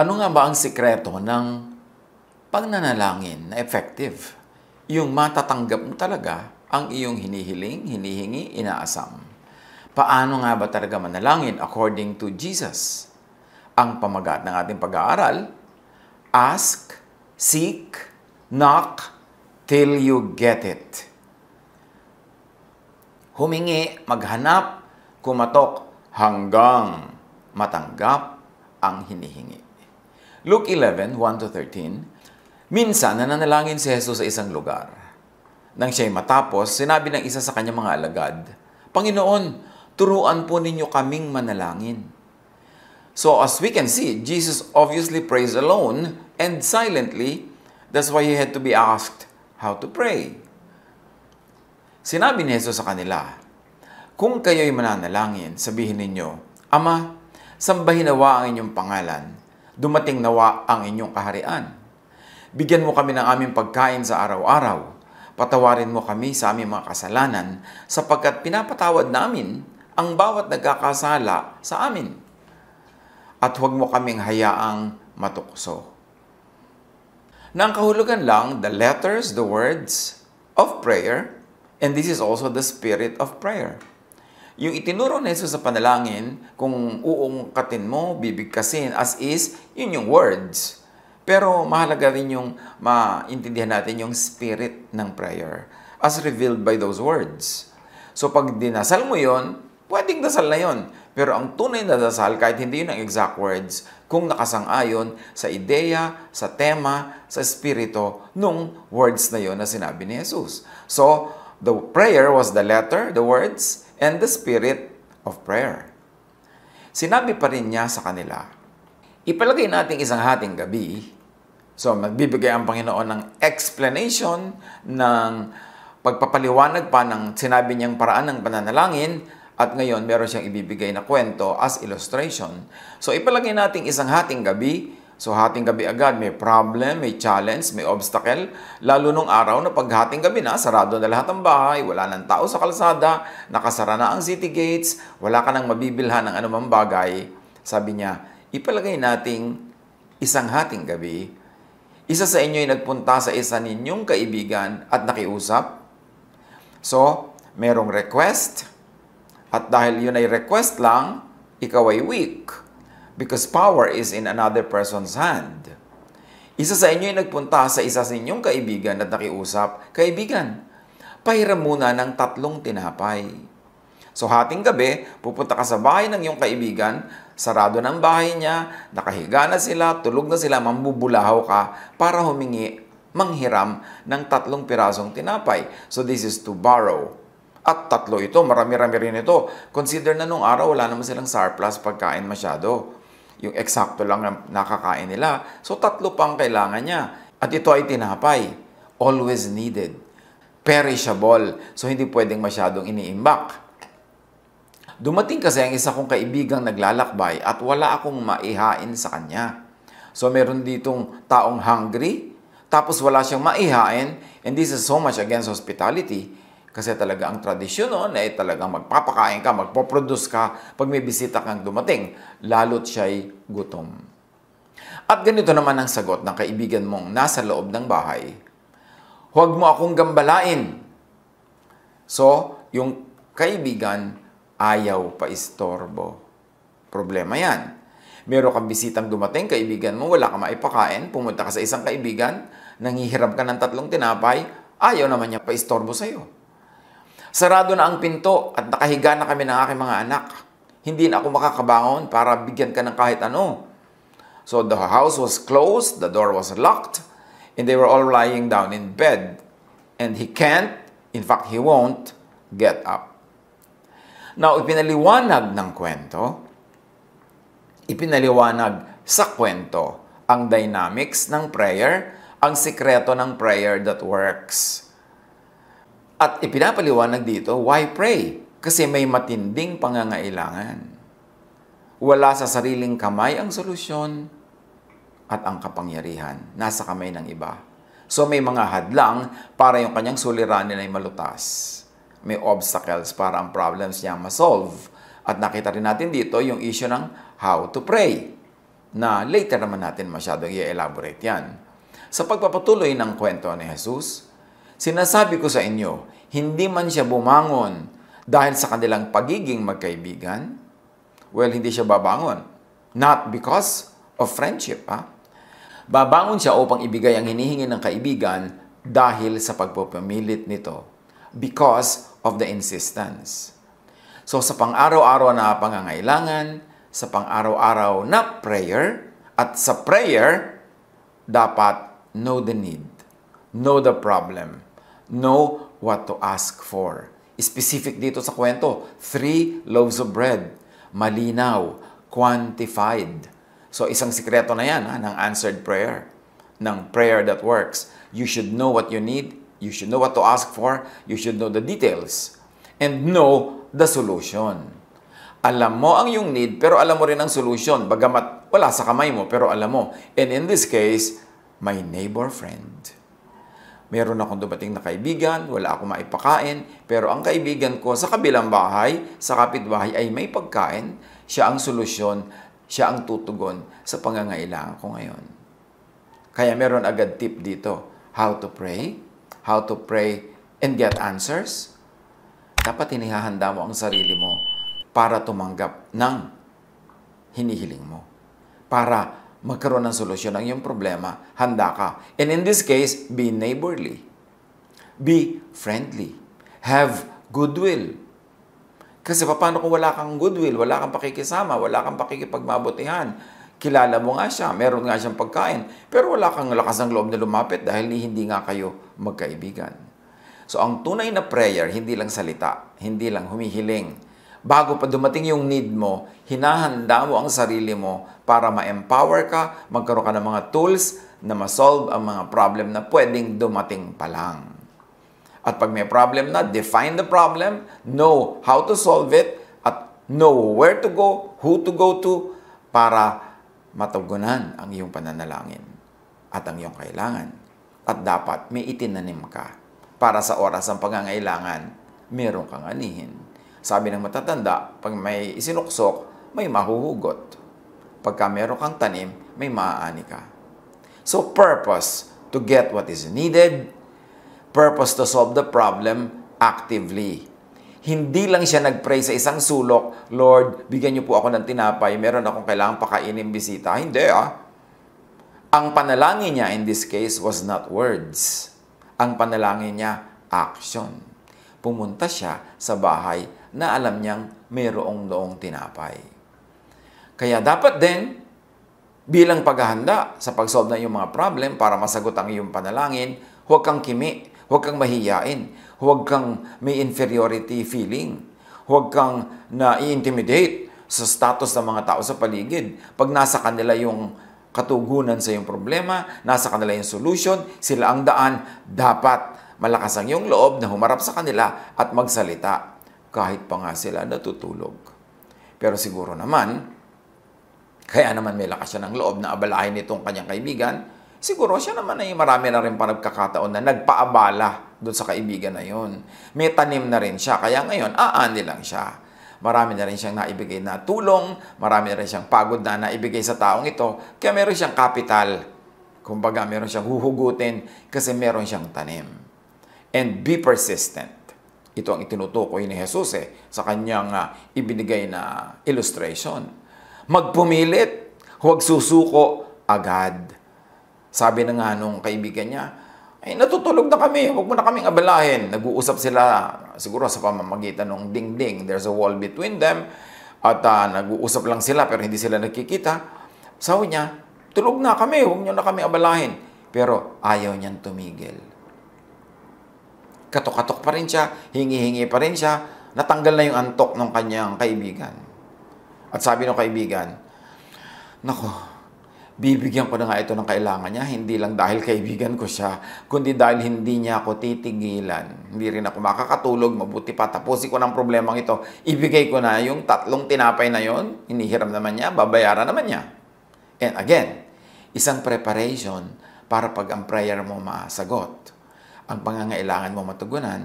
Ano nga ba ang sikreto ng pagnanalangin na effective? Yung matatanggap mo talaga ang iyong hinihiling, hinihingi, inaasam. Paano nga ba talaga manalangin according to Jesus? Ang pamagat ng ating pag-aaral, ask, seek, knock, till you get it. Humingi, maghanap, kumatok, hanggang matanggap ang hinihingi. Luke 11, 1-13, minsan nananalangin si Jesus sa isang lugar. Nang siya'y matapos, sinabi ng isa sa kanyang mga alagad, Panginoon, turuan po ninyo kaming manalangin. So as we can see, Jesus obviously prays alone and silently. That's why he had to be asked how to pray. Sinabi ni Jesus sa kanila, kung kayo'y mananalangin, sabihin ninyo, Ama, sambahin nawa ang inyong pangalan, dumating nawa ang inyong kaharian. Bigyan mo kami ng aming pagkain sa araw-araw. Patawarin mo kami sa aming mga kasalanan sapagkat pinapatawad namin ang bawat nagkakasala sa amin. At huwag mo kaming hayaang matukso. Nang kahulugan lang, the letters, the words of prayer, and this is also the spirit of prayer. Yung itinuro ni Jesus sa panalangin, kung uungkatin mo, bibigkasin, as is, yun yung words. Pero mahalaga rin yung maintindihan natin yung spirit ng prayer as revealed by those words. So pag dinasal mo yon, pwedeng dasal na yon. Pero ang tunay na dasal, kahit hindi yun ang exact words, kung nakasang-ayon sa ideya, sa tema, sa espiritu, nung words na yon na sinabi ni Jesus. So, the prayer was the letter, the words, and the spirit of prayer. Sinabi pa rin niya sa kanila, ipalagay natin isang hating gabi. So, magbibigay ang Panginoon ng explanation, ng pagpapaliwanag pa ng sinabi niyang paraan ng pananalangin, at ngayon meron siyang ibibigay na kwento as illustration. So, ipalagay natin isang hating gabi. So, hating gabi agad, may problem, may challenge, may obstacle. Lalo nung araw na pag hating gabi na, sarado na lahat ng bahay, wala nang tao sa kalsada, nakasara na ang city gates, wala ka nang mabibilhan ng anumang bagay. Sabi niya, ipalagay nating isang hating gabi, isa sa inyo ay nagpunta sa isa ninyong kaibigan at nakiusap. So, merong request, at dahil yun ay request lang, ikaw ay weak. Because power is in another person's hand. Isa sa inyo ay nagpunta sa isa sa inyong kaibigan at nakiusap, Kaibigan, pahiram muna ng 3 tinapay. So hating gabi, pupunta ka sa bahay ng iyong kaibigan, sarado ng bahay niya, nakahiga na sila, tulog na sila, mambubulahaw ka para humingi, manghiram ng 3 pirasong tinapay. So this is to borrow. At 3 ito, marami-rami rin ito. Consider na nung araw, wala naman silang surplus pagkain masyado. Yung eksakto lang na nakakain nila. So 3 pang kailangan niya. At ito ay tinapay. Always needed. Perishable. So hindi pwedeng masyadong iniimbak. Dumating kasi ang isa kong kaibigang naglalakbay at wala akong maihain sa kanya. So meron ditong taong hungry, tapos wala siyang maihain, and this is so much against hospitality. Kasi talaga ang tradisyon noon ay talagang magpapakain ka, magpoproduce ka pag may bisita kang dumating, lalo't siya'y gutom. At ganito naman ang sagot ng kaibigan mong nasa loob ng bahay. Huwag mo akong gambalain. So, yung kaibigan ayaw pa istorbo. Problema yan. Meron kang bisitang dumating, kaibigan mo, wala ka maipakain, pumunta ka sa isang kaibigan, nangihiram ka ng 3 tinapay, ayaw naman niya pa istorbo sa'yo. Sarado na ang pinto at nakahiga na kami ng aking mga anak. Hindi na ako makakabangon para bigyan ka ng kahit ano. So the house was closed, the door was locked, and they were all lying down in bed. And he can't, in fact, he won't get up. Now, ipinaliwanag sa kwento ang dynamics ng prayer, ang sikreto ng prayer that works. At ipinapaliwanag dito, why pray? Kasi may matinding pangangailangan. Wala sa sariling kamay ang solusyon at ang kapangyarihan nasa kamay ng iba. So may mga hadlang para yung kanyang suliranin ay malutas. May obstacles para ang problems niya ma-solve. At nakita rin natin dito yung issue ng how to pray. na later naman natin masyadong i-elaborate yan. Sa pagpapatuloy ng kwento ni Jesus, sinasabi ko sa inyo, hindi man siya bumangon dahil sa kanilang pagiging magkaibigan, well, hindi siya babangon. Not because of friendship, ha? Babangon siya upang ibigay ang hinihingi ng kaibigan dahil sa pagpupamilit nito. Because of the insistence. So sa pang-araw-araw na pangangailangan, sa pang-araw-araw na prayer, at sa prayer, dapat know the need, know the problem, know what to ask for. Specific dito sa kwento, 3 loaves of bread, malinaw, quantified. So isang sikreto na yan ng answered prayer, ng prayer that works. You should know what you need, you should know what to ask for, you should know the details, and know the solution. Alam mo ang iyong need, pero alam mo rin ang solution, bagamat wala sa kamay mo, pero alam mo. And in this case, my neighbor friend. Meron akong dumating na kaibigan, wala akong maipakain, pero ang kaibigan ko sa kabilang bahay, sa kapitbahay ay may pagkain, siya ang solusyon, siya ang tutugon sa pangangailangan ko ngayon. Kaya meron agad tip dito, how to pray and get answers. Dapat hinihahanda mo ang sarili mo para tumanggap ng hinihiling mo. Para magkaroon ng solusyon ng iyong problema, handa ka. And in this case, be neighborly. Be friendly. Have goodwill. Kasi paano kung wala kang goodwill, wala kang pakikisama, wala kang pakikipagmabutihan, kilala mo nga siya, meron nga siyang pagkain, pero wala kang lakas ng loob na lumapit dahil hindi nga kayo magkaibigan. So ang tunay na prayer, hindi lang salita, hindi lang humihiling. Bago pa dumating yung need mo, hinahanda mo ang sarili mo para ma-empower ka, magkaroon ka ng mga tools na ma-solve ang mga problem na pwedeng dumating pa lang. At pag may problem na, define the problem, know how to solve it, at know where to go, who to go to, para matugunan ang iyong pananalangin at ang iyong kailangan. At dapat may itinanim ka para sa oras ng pangangailangan, meron kang anihin. Sabi ng matatanda, pag may isinuksok, may mahuhugot. Pagka meron kang tanim, may maaani ka. So purpose to get what is needed, purpose to solve the problem actively. Hindi lang siya nag-pray sa isang sulok, Lord, bigyan niyo po ako ng tinapay, meron akong kailangang pakainin bisita. Hindi Ang panalangin niya in this case was not words. Ang panalangin niya, action. Pumunta siya sa bahay na alam niyang mayroong noong tinapay. Kaya dapat din, bilang paghahanda sa pag-solve ng iyong mga problem para masagot ang iyong panalangin, huwag kang kimi. Huwag kang mahiyain. Huwag kang may inferiority feeling. Huwag kang na-i-intimidate sa status ng mga tao sa paligid. Pag nasa kanila yung katugunan sa iyong problema, nasa kanila yung solution, sila ang daan, dapat malakas ang iyong loob na humarap sa kanila at magsalita kahit pa nga sila natutulog. Pero siguro naman, kaya naman may lakas siya ng loob na abalahin itong kanyang kaibigan, siguro siya naman ay marami na rin pa nagkakataon na nagpaabala doon sa kaibigan na yun. May tanim na rin siya, kaya ngayon, aani lang siya. Marami na rin siyang naibigay na tulong, marami na rin siyang pagod na naibigay sa taong ito, kaya meron siyang kapital. Kumbaga, meron siyang huhugutin kasi meron siyang tanim. And be persistent. Ito ang itinutukoy ni Jesus sa kanyang ibinigay na illustration. Magpumilit, huwag susuko agad. Sabi na nga nung kaibigan niya, ay natutulog na kami, huwag mo na kaming abalahin. Nag-uusap sila siguro sa pamamagitan ng dingding. There's a wall between them. At nag-uusap lang sila pero hindi sila nagkikita. Sabi niya, tulog na kami, huwag niyo na kami abalahin. Pero ayaw niyang tumigil. Katok-katok pa rin siya, hingi-hingi pa rin siya, natanggal na yung antok ng kanyang kaibigan. At sabi ng kaibigan, nako, bibigyan ko na nga ito ng kailangan niya, hindi lang dahil kaibigan ko siya, kundi dahil hindi niya ako titigilan. Hindi rin ako makakatulog, mabuti pa, tapusin ko ng problemang ito. Ibigay ko na yung 3 tinapay na yon, hinihiram naman niya, babayaran naman niya. And again, isang preparation para pag ang prayer mo masagot, ang pangangailangan mo matugunan,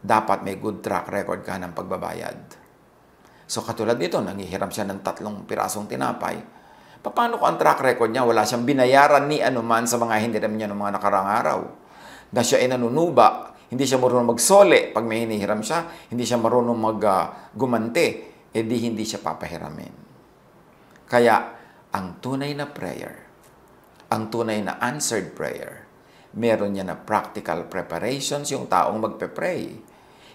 dapat may good track record ka ng pagbabayad. So katulad nito, nangihiram siya ng 3 pirasong tinapay. Paano ko ang track record niya? Wala siyang binayaran ni anuman sa mga hindi naman niya ng mga nakarang araw. Na siya ay nanunuba, hindi siya marunong magsole pag may hinihiram siya, hindi siya marunong gumante, di hindi siya papahiramin. Kaya, ang tunay na prayer, ang tunay na answered prayer, meron niya na practical preparations yung taong magpe-pray.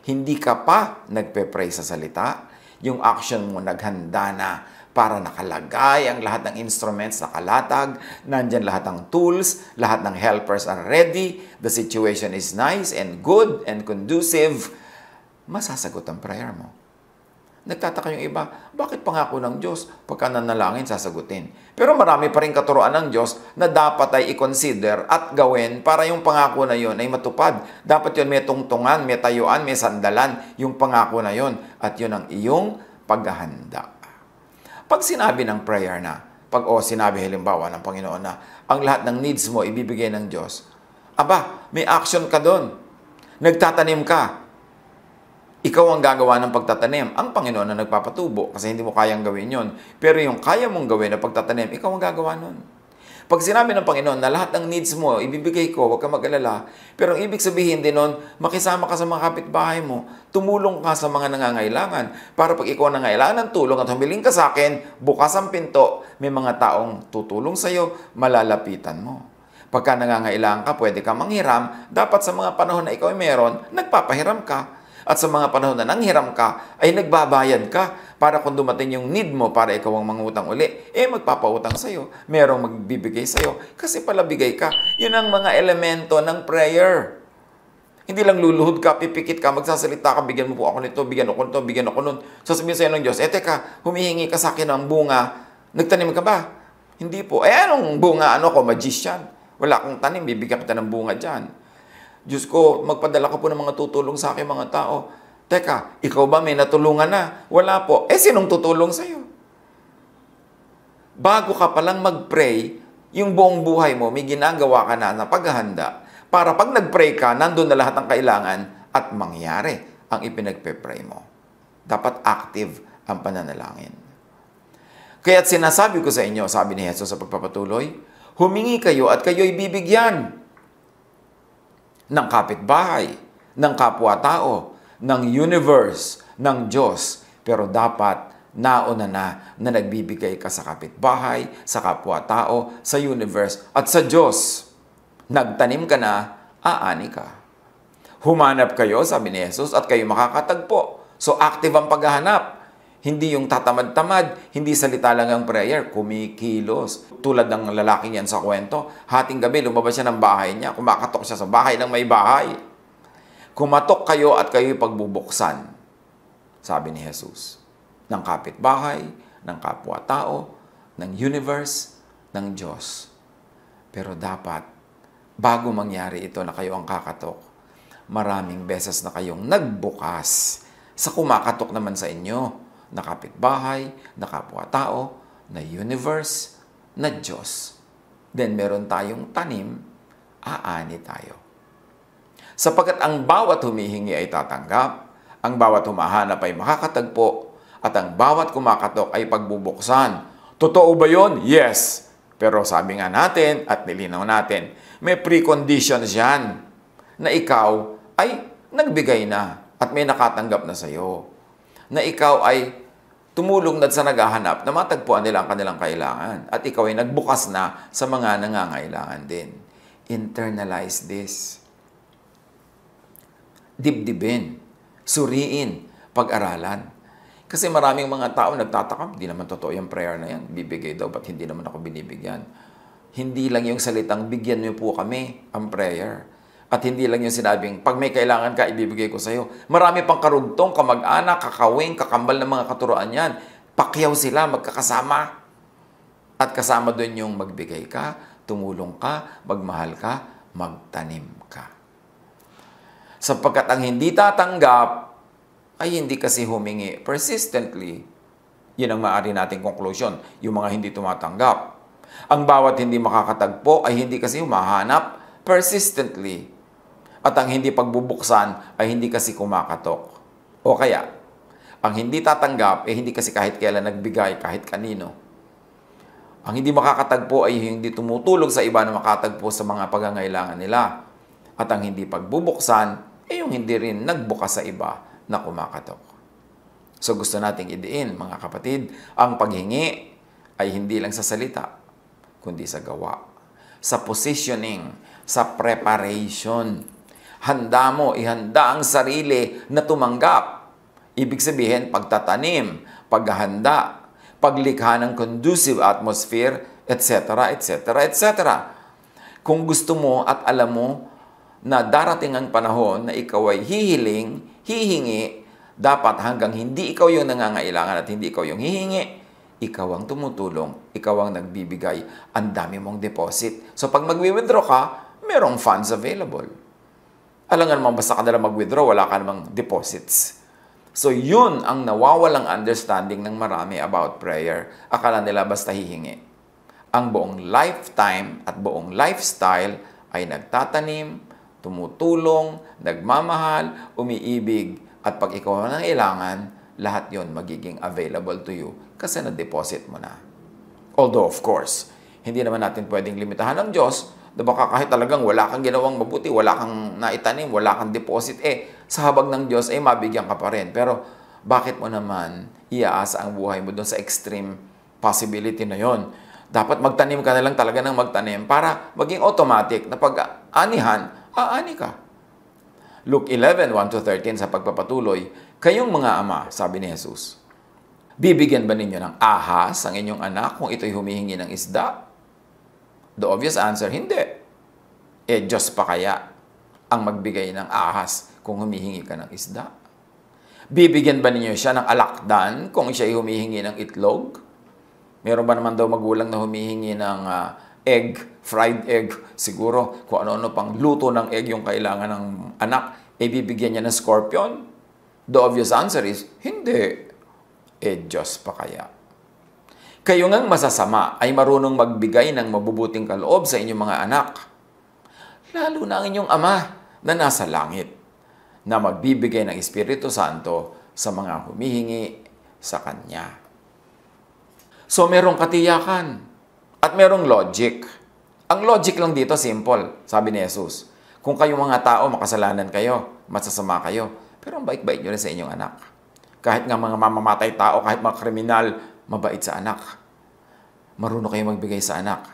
Hindi ka pa nagpe-pray sa salita, yung action mo naghanda na para nakalagay ang lahat ng instruments, nakalatag, nandyan lahat ng tools, lahat ng helpers are ready, the situation is nice and good and conducive, masasagot ang prayer mo. Nagtataka yung iba, bakit pangako ng Diyos pagka nanalangin sasagutin? Pero marami pa rin katuroan ng Diyos na dapat ay i-consider at gawin para yung pangako na yun ay matupad. Dapat yun may tungtungan, may tayuan, may sandalan, yung pangako na yun. At yun ang iyong paghahanda. Pag sinabi ng prayer na, sinabi halimbawa ng Panginoon na, ang lahat ng needs mo ibibigay ng Diyos, aba, may action ka doon. Nagtatanim ka. Ikaw ang gagawa ng pagtatanim. Ang Panginoon na nagpapatubo kasi hindi mo kayang gawin yon. Pero yung kaya mong gawin na pagtatanim, ikaw ang gagawa nun. Pag sinabi ng Panginoon na lahat ng needs mo, ibibigay ko, huwag ka mag-alala. Pero ang ibig sabihin din nun, makisama ka sa mga kapitbahay mo, tumulong ka sa mga nangangailangan. Para pag ikaw nangailangan ng tulong at humiling ka sa akin, bukas ang pinto, may mga taong tutulong sa'yo, malalapitan mo. Pagka nangangailangan ka, pwede ka manghiram, dapat sa mga panahon na ikaw ay meron, nagpapahiram ka. At sa mga panahon na nanghiram ka, ay nagbabayad ka para kung dumating yung need mo para ikaw ang mangutang uli, magpapautang sa'yo. Merong magbibigay sa'yo kasi pala bigay ka. Yun ang mga elemento ng prayer. Hindi lang luluhod ka, pipikit ka, magsasalita ka, bigyan mo po ako nito, bigyan ako nito, bigyan ako nun. Sasabihin sa'yo ng Diyos, teka, humihingi ka sa akin ng bunga. Nagtanim ka ba? Hindi po. Anong bunga? Ako, magician. Wala akong tanim, bibigyan kita ng bunga dyan. Diyos ko, magpadala ka po ng mga tutulong sa akin mga tao. Teka, ikaw ba may natulungan na? Wala po. Sinong tutulong sa'yo? Bago ka palang mag-pray, yung buong buhay mo, may ginagawa ka na paghahanda para pag nag-pray ka, nandun na lahat ng kailangan at mangyari ang ipinagpe-pray mo. Dapat active ang pananalangin. Kaya't sinasabi ko sa inyo, sabi ni Jesus sa pagpapatuloy, humingi kayo at kayo'y bibigyan ng kapitbahay, ng kapwa-tao, ng universe, ng Diyos. Pero dapat nauna na nagbibigay ka sa kapitbahay, sa kapwa-tao, sa universe, at sa Diyos. Nagtanim ka na, aani ka. Humanap kayo, sabi ni Jesus, at kayo makakatagpo. So active ang paghahanap. Hindi yung tatamad-tamad, hindi salita lang ang prayer, kumikilos. Tulad ng lalaking yan sa kwento, hating gabi lumabas siya ng bahay niya, kumakatok siya sa bahay ng may bahay. Kumatok kayo at kayo'y pagbubuksan, sabi ni Jesus, ng kapitbahay, ng kapwa-tao, ng universe, ng Diyos. Pero dapat, bago mangyari ito na kayo ang kakatok, maraming beses na kayong nagbukas sa kumakatok naman sa inyo, na kapitbahay, na kapwa-tao, na universe, na Diyos. Then meron tayong tanim, aani tayo. Sapagkat ang bawat humihingi ay tatanggap, ang bawat humahanap ay makakatagpo, at ang bawat kumakatok ay pagbubuksan. Totoo ba yun? Yes. Pero sabi nga natin, at nilinaw natin, may preconditions yan, na ikaw ay nagbigay na, at may nakatanggap na sa'yo. Na ikaw ay tumulong na sa naghahanap na matagpuan nila ang kanilang kailangan. At ikaw ay nagbukas na sa mga nangangailangan din. Internalize this. Dibdibin. Suriin. Pag-aralan. Kasi maraming mga tao nagtataka, hindi naman totoo yung prayer na yan. Bibigay daw, ba't hindi naman ako binibigyan? Hindi lang yung salitang, bigyan niyo po kami ang prayer. At hindi lang yung sinabing, pag may kailangan ka, ibibigay ko sa iyo. Marami pang karugtong, kamag-anak, kakawing, kakambal ng mga katuroan yan. Pakyaw sila, magkakasama. At kasama doon yung magbigay ka, tumulong ka, magmahal ka, magtanim ka. Sapagkat ang hindi tatanggap, ay hindi kasi humingi persistently. Yun ang maaari nating conclusion, yung mga hindi tumatanggap. Ang bawat hindi makakatagpo ay hindi kasi humahanap persistently. At ang hindi pagbubuksan ay hindi kasi kumakatok. O kaya, ang hindi tatanggap ay hindi kasi kahit kailan nagbigay kahit kanino. Ang hindi makakatagpo ay hindi tumutulong sa iba na makatagpo sa mga pangangailangan nila. At ang hindi pagbubuksan ay yung hindi rin nagbukas sa iba na kumakatok. So gusto nating idiin, mga kapatid, ang paghingi ay hindi lang sa salita, kundi sa gawa, sa positioning, sa preparation. Handa mo, ihanda ang sarili na tumanggap. Ibig sabihin, pagtatanim, paghahanda, paglikha ng conducive atmosphere, etc., etc., etc. Kung gusto mo at alam mo na darating ang panahon na ikaw ay hihingi, dapat hanggang hindi ikaw yung nangangailangan at hindi ikaw yung hihingi, ikaw ang tumutulong, ikaw ang nagbibigay, ang dami mong deposit. So pag mag-withdraw ka, merong funds available. Alam nga naman, basta ka na mag-withdraw, wala ka namang deposits. So yun ang nawawalang understanding ng marami about prayer. Akala nila basta hihingi. Ang buong lifetime at buong lifestyle ay nagtatanim, tumutulong, nagmamahal, umiibig, at pag ikaw ang nangailangan, lahat yon magiging available to you kasi na-deposit mo na. Although, of course, hindi naman natin pwedeng limitahan ng Diyos na baka kahit talagang wala kang ginawang mabuti, wala kang naitanim, wala kang deposit, sa habag ng Diyos, mabigyan ka pa rin. Pero, bakit mo naman iaasa ang buhay mo doon sa extreme possibility na yon? Dapat magtanim ka na lang talaga ng magtanim para maging automatic na pag-anihan, aani ka. Luke 11:1-13 sa pagpapatuloy, kayong mga ama, sabi ni Jesus, bibigyan ba ninyo ng ahas ang inyong anak kung ito'y humihingi ng isda? The obvious answer, hindi. Diyos pa kaya ang magbigay ng ahas kung humihingi ka ng isda? Bibigyan ba ninyo siya ng alakdan kung siya'y humihingi ng itlog? Meron ba naman daw magulang na humihingi ng egg, fried egg? Siguro kung ano-ano pang luto ng egg yung kailangan ng anak, bibigyan niya ng scorpion? The obvious answer is, hindi. Diyos pa kaya? Kayo ngang masasama ay marunong magbigay ng mabubuting kaloob sa inyong mga anak. Lalo na ang inyong Ama na nasa langit, na magbibigay ng Espiritu Santo sa mga humihingi sa Kanya. So, merong katiyakan at merong logic. Ang logic lang dito, simple, sabi ni Jesus. Kung kayong mga tao, makasalanan kayo, masasama kayo, pero ang bait-bait nyo rin sa inyong anak. Kahit nga mga mamamatay tao, kahit mga kriminal, mabait sa anak. Marunong kayo magbigay sa anak.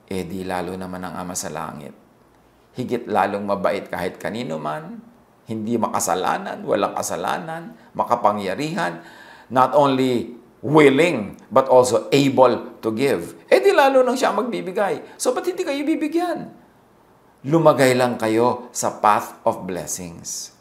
Di lalo naman ang Ama sa langit. Higit lalong mabait kahit kanino man, hindi makasalanan, walang kasalanan, makapangyarihan, not only willing, but also able to give. Di lalo nang siya magbibigay. So, ba't hindi kayo bibigyan? Lumagay lang kayo sa path of blessings.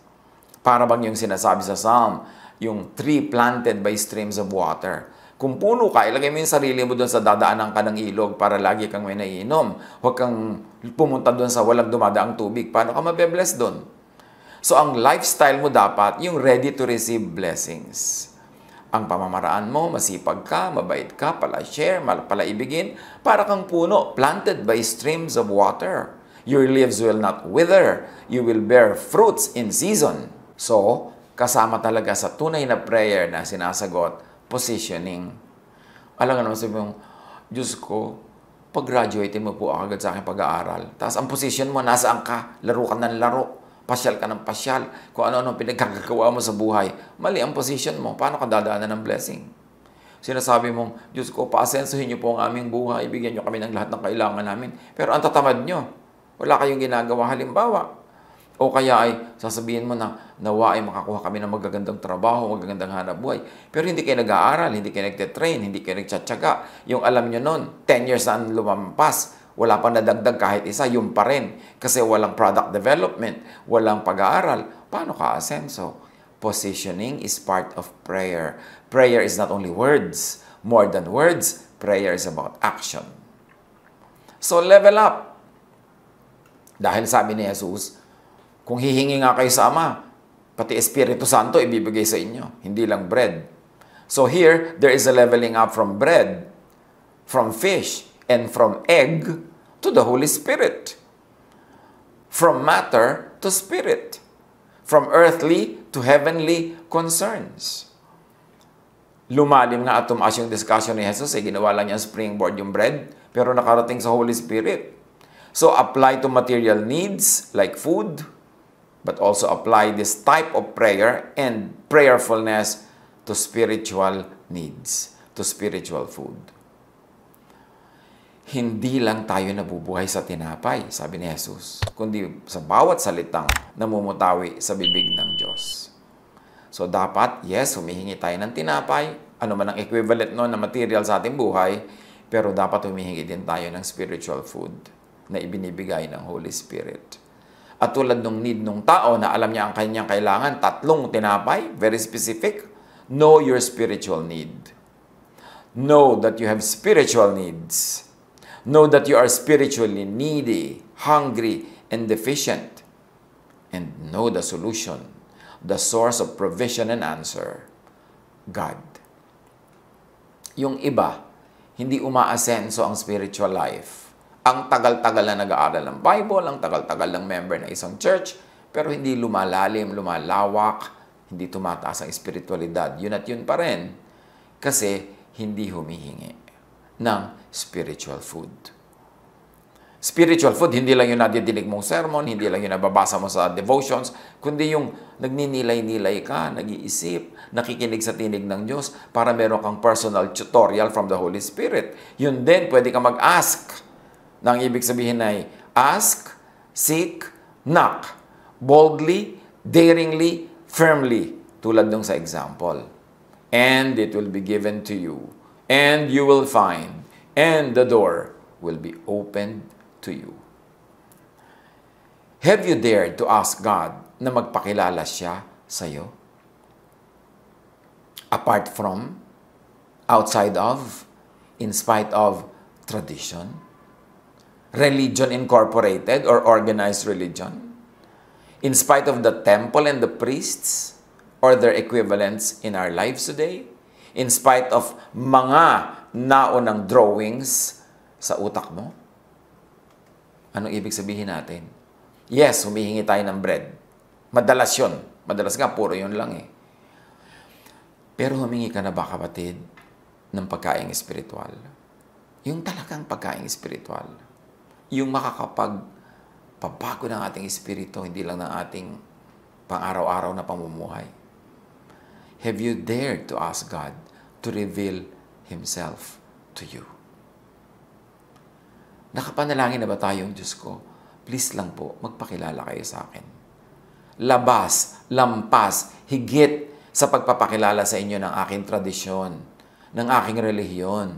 Para bang yung sinasabi sa Psalm, yung tree planted by streams of water. Kung puno ka, ilagay mo yung sarili mo doon sa dadaanan ka ng ilog para lagi kang may naiinom. Huwag kang pumunta doon sa walang dumadaang tubig. Paano ka mabe-bless doon? So, ang lifestyle mo dapat, yung ready to receive blessings. Ang pamamaraan mo, masipag ka, mabait ka, pala-share, pala-ibigin, para kang puno, planted by streams of water. Your leaves will not wither. You will bear fruits in season. So, kasama talaga sa tunay na prayer na sinasagot, positioning. Alam nga naman sabi mong, Diyos ko, pag-graduate mo po agad sa aking pag-aaral. Tapos ang position mo, nasaan ka? Laro ka ng laro. Pasyal ka ng pasyal. Kung ano-ano pinagkakagawa mo sa buhay. Mali ang position mo. Paano ka dadaanan ng blessing? Sinasabi mong, Diyos ko, paasensuhin niyo po ang aming buhay. Bigyan niyo kami ng lahat ng kailangan namin. Pero ang tatamad niyo. Wala kayong ginagawa. Halimbawa, o kaya ay sasabihin mo na nawa ay makakuha kami ng magagandang trabaho, magagandang hanap buhay. Pero hindi kayo nag-aaral, hindi kayo nagte-train, hindi kayo nagtsatsaga. Yung alam nyo nun, 10 years na lumampas, wala pang nadagdag kahit isa, yung pa rin. Kasi walang product development, walang pag-aaral. Paano ka asenso? Positioning is part of prayer. Prayer is not only words. More than words, prayer is about action. So level up. Dahil sabi ni Jesus, kung hihingi nga kayo sa Ama, pati Espiritu Santo ibibigay sa inyo, hindi lang bread. So here, there is a leveling up from bread, from fish, and from egg to the Holy Spirit. From matter to spirit. From earthly to heavenly concerns. lumalim nga at tumaas yung discussion ni Jesus, ginawa lang niya springboard yung bread, pero nakarating sa Holy Spirit. So, apply to material needs like food, but also apply this type of prayer and prayerfulness to spiritual needs, to spiritual food. Hindi lang tayo nabubuhay sa tinapay, sabi ni Jesus, kundi sa bawat salitang namumutawi sa bibig ng Diyos. So dapat, yes, humihingi tayo ng tinapay, ano man ang equivalent no na material sa ating buhay, pero dapat humihingi din tayo ng spiritual food na ibinibigay ng Holy Spirit. At tulad ng need ng tao na alam niya ang kanyang kailangan, 3 tinapay, very specific, know your spiritual need. Know that you have spiritual needs. Know that you are spiritually needy, hungry, and deficient. And know the solution, the source of provision and answer, God. Yung iba, hindi umaasenso ang spiritual life. Ang tagal-tagal na nag-aaral ng Bible, ang tagal-tagal ng member ng isang church, pero hindi lumalalim, lumalawak, hindi tumataas ang espiritualidad. Yun at yun pa rin. Kasi hindi humihingi ng spiritual food. Spiritual food, hindi lang yung nadidinig mong sermon, hindi lang yung nababasa mo sa devotions, kundi yung nagninilay-nilay ka, nag-iisip, nakikinig sa tinig ng Diyos para meron kang personal tutorial from the Holy Spirit. Yun din, pwede ka mag-ask. Nang ibig sabihin ay ask, seek, knock. Boldly, daringly, firmly. Tulad nung sa example. And it will be given to you. And you will find. And the door will be opened to you. Have you dared to ask God na magpakilala siya sa iyo? Apart from, outside of, in spite of tradition, religion incorporated or organized religion, in spite of the temple and the priests or their equivalents in our lives today, in spite of mga naunang drawings sa utak mo? Anong ibig sabihin natin? Yes, humihingi tayo ng bread. Madalas yun. Madalas nga, puro yun lang eh. Pero humingi ka na ba, kapatid, ng pagkaing espiritual? Yung talagang pagkaing espiritual. Yung makakapagpabago ng ating espiritu, hindi lang ng ating pang-araw-araw na pamumuhay. Have you dared to ask God to reveal Himself to you? Nakapanalangin na ba tayong Diyos ko? Please lang po, magpakilala kayo sa akin. Labas, lampas, higit sa pagpapakilala sa inyo ng aking tradisyon, ng aking relihiyon,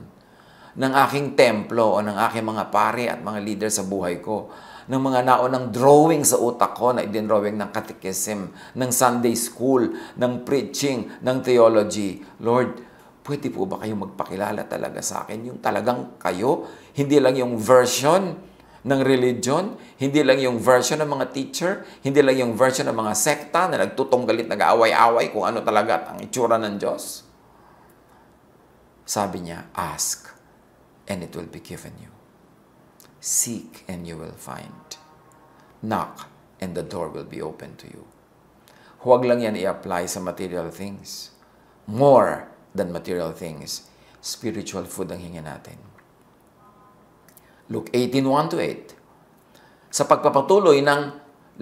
ng aking templo o ng aking mga pare at mga leader sa buhay ko, ng mga naunang drawing sa utak ko na idinrawing ng catechism, ng Sunday school, ng preaching, ng theology. Lord, pwede po ba kayong magpakilala talaga sa akin? Yung talagang kayo, hindi lang yung version ng religion, hindi lang yung version ng mga teacher, hindi lang yung version ng mga sekta na nagtutunggalit, nag-aaway-away kung ano talaga ang itsura ng Diyos. Sabi niya, ask, and it will be given you. Seek, and you will find. Knock, and the door will be open to you. Huwag lang yan i-apply sa material things. More than material things. Spiritual food ang hingi natin. Luke 18:1-8. Sa pagpapatuloy ng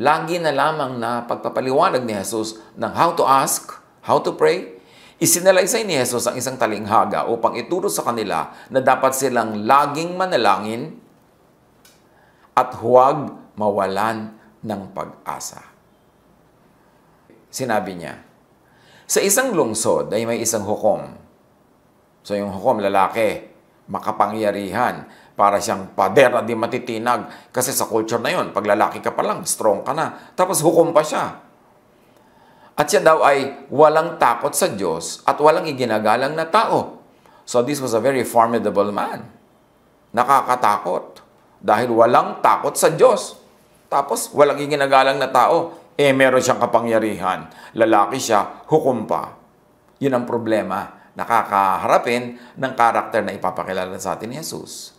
lagi na lamang na pagpapaliwanag ni Jesus ng how to ask, how to pray, isinalaysay ni Jesus ang isang talinghaga upang ituro sa kanila na dapat silang laging manalangin at huwag mawalan ng pag-asa. Sinabi niya, sa isang lungsod ay may isang hukom. So yung hukom, lalaki, makapangyarihan, para siyang pader na di matitinag. Kasi sa culture na yon, pag lalaki ka pa lang, strong ka na. Tapos hukom pa siya. At siya daw ay walang takot sa Diyos at walang iginagalang na tao. So this was a very formidable man. Nakakatakot. Dahil walang takot sa Diyos. Tapos walang iginagalang na tao. Meron siyang kapangyarihan. Lalaki siya, hukom pa. Yun ang problema. Nakakaharapin ng karakter na ipapakilala sa atin ni Jesus.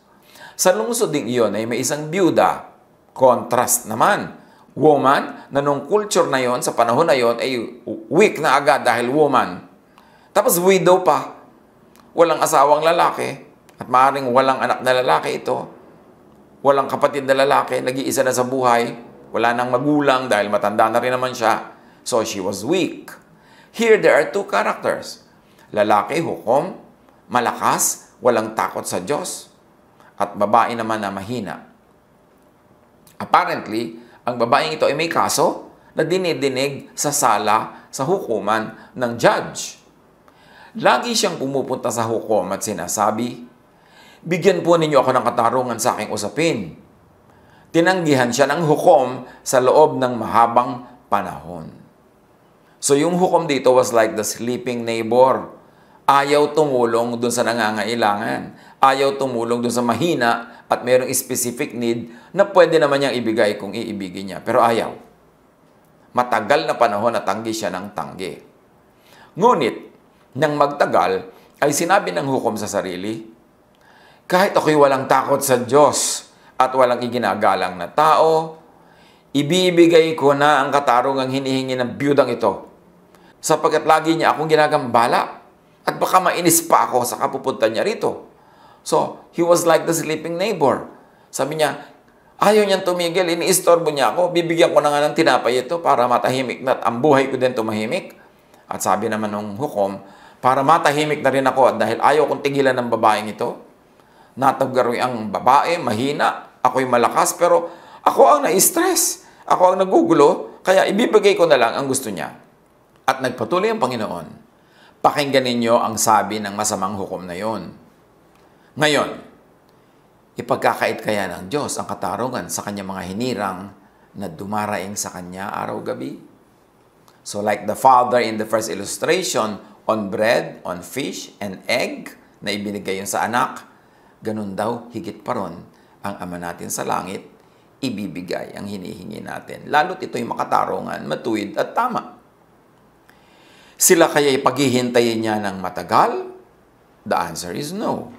Sa lungsod ding iyon ay may isang byuda. Contrast naman. Woman, na nung culture na yon, sa panahon na yon, ay weak na agad dahil woman. Tapos widow pa. walang asawang lalaki, at maaaring walang anak na lalaki ito, walang kapatid na lalaki, nag-iisa na sa buhay, wala nang magulang dahil matanda na rin naman siya. So she was weak. Here there are two characters. Lalaki, hukom, malakas, walang takot sa Diyos. At babae naman na mahina. Apparently, ang babaeng ito ay may kaso na dinidinig sa sala sa hukuman ng judge. Lagi siyang pumupunta sa hukom at sinasabi, "Bigyan po ninyo ako ng katarungan sa aking usapin." Tinanggihan siya ng hukom sa loob ng mahabang panahon. So yung hukom dito was like the sleeping neighbor. Ayaw tumulong dun sa nangangailangan. Ayaw tumulong dun sa mahina at mayroong specific need na pwede naman niyang ibigay kung iibigin niya. Pero ayaw. Matagal na panahon na tanggi siya ng tanggi. Ngunit, nang magtagal, ay sinabi ng hukom sa sarili, "Kahit ako'y walang takot sa Diyos at walang iginagalang na tao, ibibigay ko na ang katarungang hinihingi ng biyudang ito, sapagkat lagi niya akong ginagambala at baka mainis pa ako sa kapupunta niya rito." So, he was like the sleeping neighbor. Sabi niya, ayaw niyang tumigil, iniistorbo niya ako, bibigyan ko na nga ng tinapay ito para matahimik na at ang buhay ko din tumahimik. At sabi naman ng hukom, para matahimik na rin ako dahil ayaw kong tigilan ng babaeng ito. Natagaroy ang babae, mahina, ako'y malakas, pero ako ang na-stress. Ako ang nagugulo, kaya ibibigay ko na lang ang gusto niya. At nagpatuloy ang Panginoon. Pakinggan ninyo ang sabi ng masamang hukom na yon. Ngayon, ipagkakait kaya ng Diyos ang katarungan sa kanyang mga hinirang na dumaraing sa kanya araw-gabi? So like the father in the first illustration on bread, on fish, and egg na ibinigay yun sa anak, ganun daw higit pa ron ang Ama natin sa langit, ibibigay ang hinihingi natin. Lalo't ito'y makatarungan, matuwid at tama. Sila kaya'y paghihintayin niya ng matagal? The answer is no.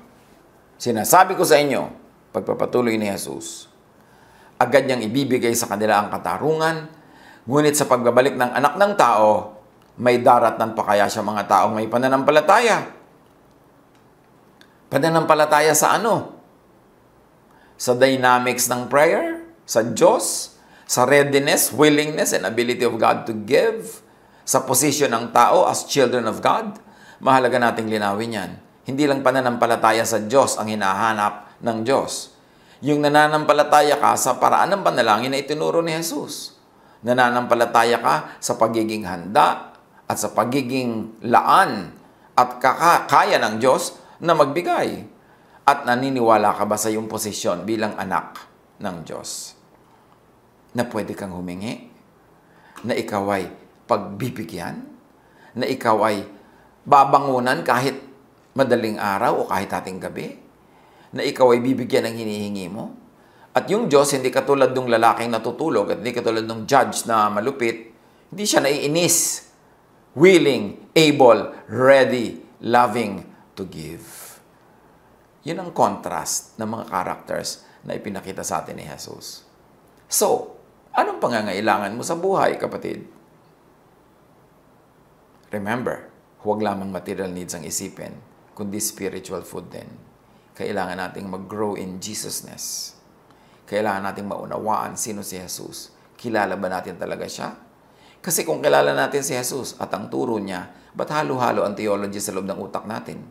Sinasabi ko sa inyo, pagpapatuloy ni Jesus, agad niyang ibibigay sa kanila ang katarungan, ngunit sa pagbabalik ng anak ng tao, may daratnan pa kaya siya mga taong may pananampalataya. Pananampalataya sa ano? Sa dynamics ng prayer, sa Diyos, sa readiness, willingness, and ability of God to give, sa position ng tao as children of God. Mahalaga nating linawin yan. Hindi lang pananampalataya sa Diyos ang hinahanap ng Diyos. Yung nananampalataya ka sa paraan ng panalangin na itinuro ni Jesus. Nananampalataya ka sa pagiging handa at sa pagiging laan at kaya ng Diyos na magbigay. At naniniwala ka ba sa iyong posisyon bilang anak ng Diyos? Na pwede kang humingi? Na ikaw ay pagbibigyan? Na ikaw ay babangunan kahit madaling araw o kahit ating gabi? Na ikaw ay bibigyan ng hinihingi mo? At yung Diyos, hindi katulad ng lalaking natutulog at hindi katulad ng judge na malupit, hindi siya naiinis. Willing, able, ready, loving to give. Yun ang contrast ng mga characters na ipinakita sa atin ni Jesus. So, anong pangangailangan mo sa buhay, kapatid? Remember, huwag lamang material needs ang isipin, kundi spiritual food din. Kailangan nating mag-grow in Jesusness. Kailangan nating maunawaan sino si Jesus. Kilala ba natin talaga siya? Kasi kung kilala natin si Jesus at ang turo niya, ba't halo-halo ang theology sa loob ng utak natin?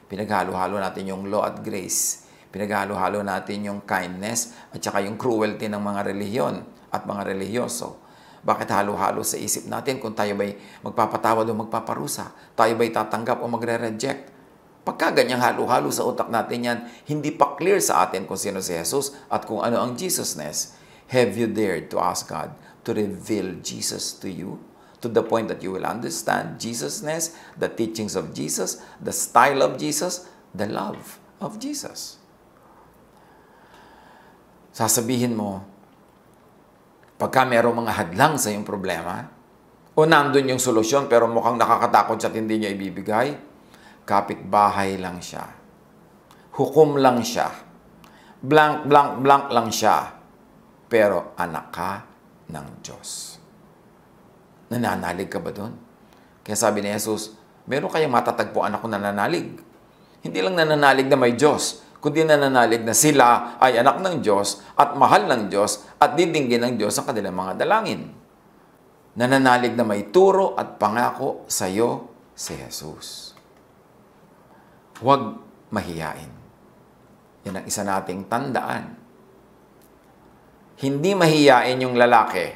Pinaghalo-halo natin yung law at grace. Pinaghalo-halo natin yung kindness at saka yung cruelty ng mga relihiyon at mga relihiyoso. Bakit halo-halo sa isip natin kung tayo ba'y magpapatawad o magpaparusa? Tayo ba'y tatanggap o magre-reject? Pagka ganyang halo-halo sa utak natin yan, hindi pa clear sa atin kung sino si Jesus at kung ano ang Jesusness. Have you dared to ask God to reveal Jesus to you? To the point that you will understand Jesusness, the teachings of Jesus, the style of Jesus, the love of Jesus. Sasabihin mo, pagka mayroong mga hadlang sa iyong problema, o nandun yung solusyon pero mukhang nakakatakot siya at hindi niya ibibigay, kapitbahay lang siya. Hukom lang siya. Blank, blank, blank lang siya. Pero anak ka ng Diyos. Nananalig ka ba doon? Kaya sabi ni Jesus, meron kayong matatagpuan ako nananalig. Hindi lang nananalig na may Diyos, kundi nananalig na sila ay anak ng Diyos at mahal ng Diyos at didinggin ng Diyos ang kanilang mga dalangin. Nananalig na may turo at pangako sa iyo si Jesus. Huwag mahiyain. Yan ang isa nating tandaan. Hindi mahiyain yung lalaki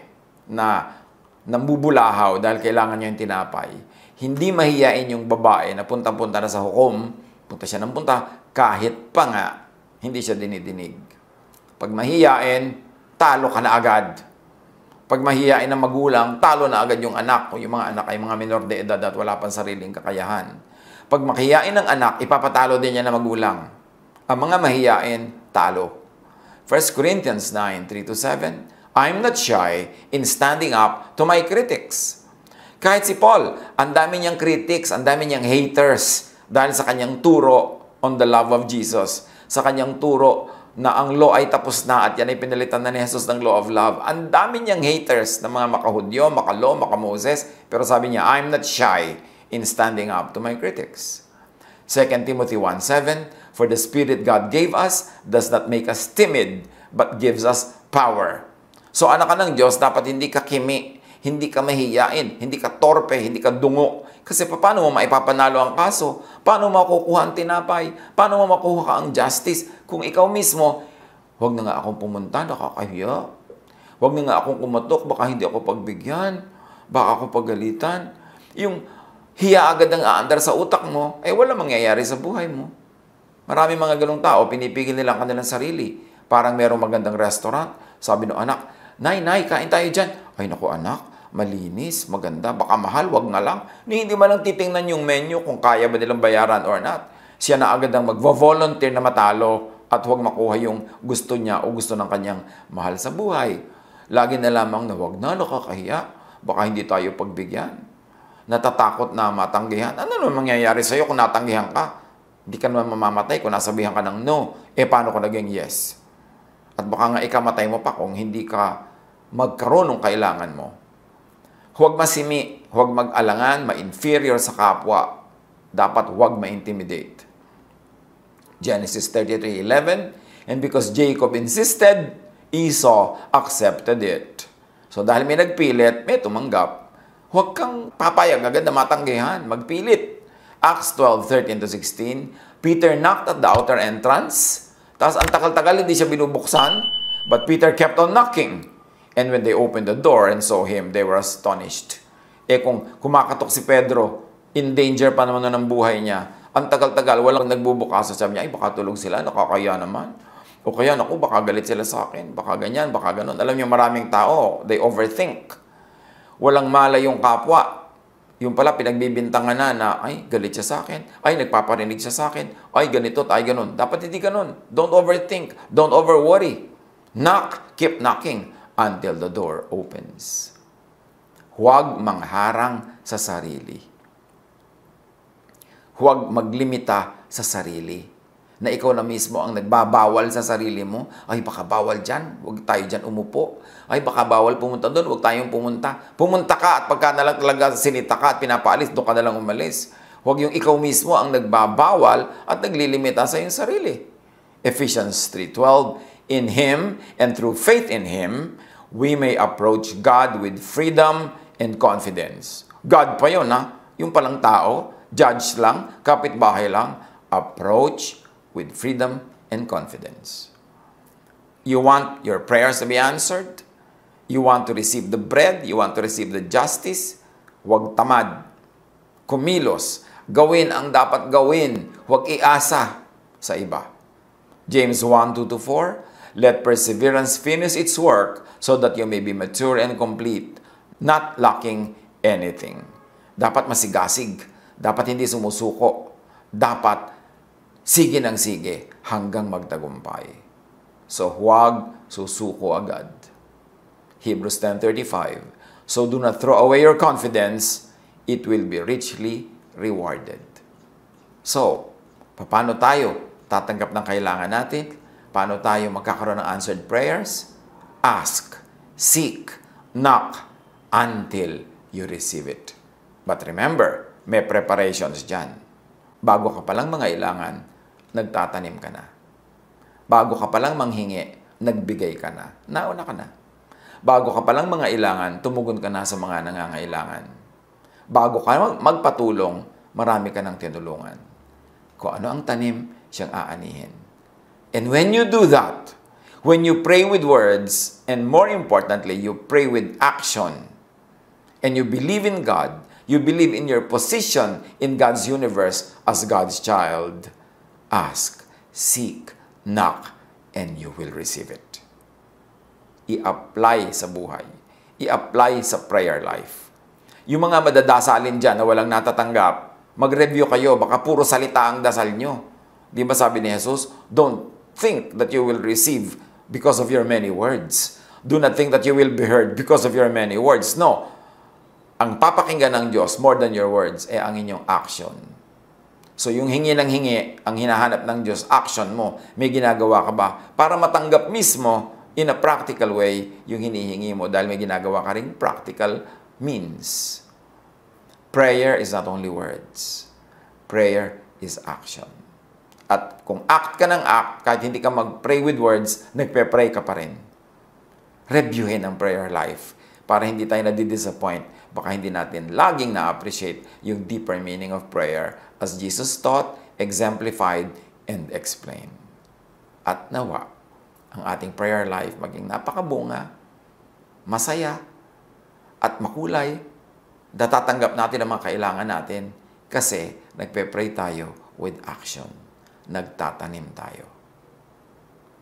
na nambubulahaw dahil kailangan niya yung tinapay. Hindi mahiyain yung babae na punta-punta na sa hukom, punta siya ng punta, kahit pa nga, hindi siya dinidinig. Pag mahiyain, talo ka na agad. Pag mahiyain ng magulang, talo na agad yung anak. Kung yung mga anak ay mga minor de edad at wala pang sariling kakayahan. Pag mahiyain ng anak, ipapatalo din niya ng magulang. Ang mga mahiyain, talo. 1 Corinthians 9, 3-7, I'm not shy in standing up to my critics. Kahit si Paul, ang dami niyang critics, ang dami niyang haters dahil sa kanyang turo on the love of Jesus. Sa kanyang turo na ang law ay tapos na at yan ay pinalitan na ni Jesus ng law of love. Ang dami niyang haters na mga makahudyo, makalaw, makamoses. Pero sabi niya, I'm not shy in standing up to my critics. 2 Timothy 1:7, for the Spirit God gave us does not make us timid, but gives us power. So anak ka ng Diyos, dapat hindi ka kimi, hindi ka mahiyain, hindi ka torpe, hindi ka dungo. Kasi paano mo maipapanalo ang kaso? Paano mo makukuha ang tinapay? Paano mo makukuha ka ang justice? Kung ikaw mismo, huwag na nga akong pumunta, nakakahiya. Huwag na nga akong kumatok, baka hindi ako pagbigyan, baka ako pagalitan. Yung hiya agad ang aandar sa utak mo, wala mangyayari sa buhay mo. Marami mga ganong tao, pinipigil nila ang kanilang sarili. Parang merong magandang restaurant. Sabi ng anak, Nay, kain tayo dyan. Ay naku anak, malinis, maganda, baka mahal, wag na lang. Hindi man lang titingnan yung menu kung kaya ba nilang bayaran or not. Siya na agad ang magvo-volunteer na matalo at huwag makuha yung gusto niya o gusto ng kanyang mahal sa buhay. Lagi na lamang na huwag na, nakakahiya. Baka hindi tayo pagbigyan. Natatakot na matanggihan. Ano naman mangyayari sa'yo kung natanggihan ka? Hindi ka naman mamamatay kung nasabihan ka ng no. Paano kung naging yes? At baka nga ikamatay mo pa kung hindi ka magkaroon ng kailangan mo. Huwag masimi, huwag mag-alangan, ma-inferior sa kapwa. Dapat huwag ma-intimidate. Genesis 33:11, and because Jacob insisted, Esau accepted it. So dahil may nagpilit, may tumanggap. Huwag kang papayag agad na matanggihan, magpilit. Acts 12:13-16, Peter knocked at the outer entrance. Tapos ang tagal-tagal hindi siya binubuksan, but Peter kept on knocking. And when they opened the door and saw him, they were astonished. Kung kumakatok si Pedro, in danger pa naman ng buhay niya, ang tagal-tagal, walang nagbubukas. Sabi niya, baka tulog sila, nakakaya naman. O kaya, naku, baka galit sila sa akin, baka ganyan, baka ganun. Alam niyo, maraming tao, they overthink. Walang malay yung kapwa. Yung pala, pinagbibintangan na, ay, galit siya sa akin. Ay, nagpaparinig siya sa akin. Ay, ganito, ay, ganun. Dapat hindi ganun. Don't overthink. Don't overworry. Knock, keep knocking until the door opens. Huwag mangharang sa sarili. Huwag maglimita sa sarili. Na ikaw na mismo ang nagbabawal sa sarili mo. Ay, baka bawal dyan. Huwag tayo dyan umupo. Ay, baka bawal pumunta doon. Huwag tayong pumunta. Pumunta ka at pagka na lang talaga sinita ka at pinapaalis, doon ka na lang umalis. Huwag yung ikaw mismo ang nagbabawal at naglilimita sa iyong sarili. Ephesians 3:12, in Him and through faith in Him, we may approach God with freedom and confidence. God pa yun, ha? Yung palang tao, judge lang, kapitbahay lang, approach with freedom and confidence. You want your prayers to be answered? You want to receive the bread? You want to receive the justice? Huwag tamad. Kumilos. Gawin ang dapat gawin. Huwag iasa sa iba. James 1:2-4, let perseverance finish its work so that you may be mature and complete, not lacking anything. Dapat masigasig. Dapat hindi sumusuko. Dapat sige ng sige hanggang magtagumpay. So huwag susuko agad. Hebrews 10:35, so do not throw away your confidence, it will be richly rewarded. So, paano tayo tatanggap ng kailangan natin? Paano tayo magkakaroon ng answered prayers? Ask, seek, knock, until you receive it. But remember, may preparations dyan. Bago ka palang mangailangan, nagtatanim ka na. Bago ka palang manghingi, nagbigay ka na. Nauna ka na. Bago ka palang mangailangan, tumugon ka na sa mga nangangailangan. Bago ka magpatulong, marami ka ng tinulungan. Kung ano ang tanim, siyang aanihin. And when you do that, when you pray with words, and more importantly, you pray with action, and you believe in God, you believe in your position in God's universe as God's child, ask, seek, knock, and you will receive it. I-apply sa buhay. I-apply sa prayer life. Yung mga madadasalin dyan na walang natatanggap, mag-review kayo, baka puro salita ang dasal nyo. Di ba sabi ni Jesus, don't think that you will receive because of your many words. Do not think that you will be heard because of your many words. No. Ang papakinggan ng Diyos more than your words ay ang inyong action. So yung hingi ng hingi, ang hinahanap ng Diyos, action mo. May ginagawa ka ba? Para matanggap mismo in a practical way yung hinihingi mo dahil may ginagawa ka ring practical means. Prayer is not only words. Prayer is action. At kung act ka ng act, kahit hindi ka mag-pray with words, nagpe-pray ka pa rin. Reviewin ang prayer life para hindi tayo nadi-disappoint. Baka hindi natin laging na-appreciate yung deeper meaning of prayer as Jesus taught, exemplified, and explained. At nawa, ang ating prayer life maging napakabunga, masaya, at makulay. Natatanggap natin ang mga kailangan natin kasi nagpe-pray tayo with action. Nagtatanim tayo.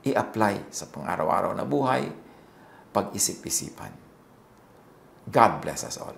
I-apply sa pang-araw-araw na buhay, pag-isip-isipan. God bless us all.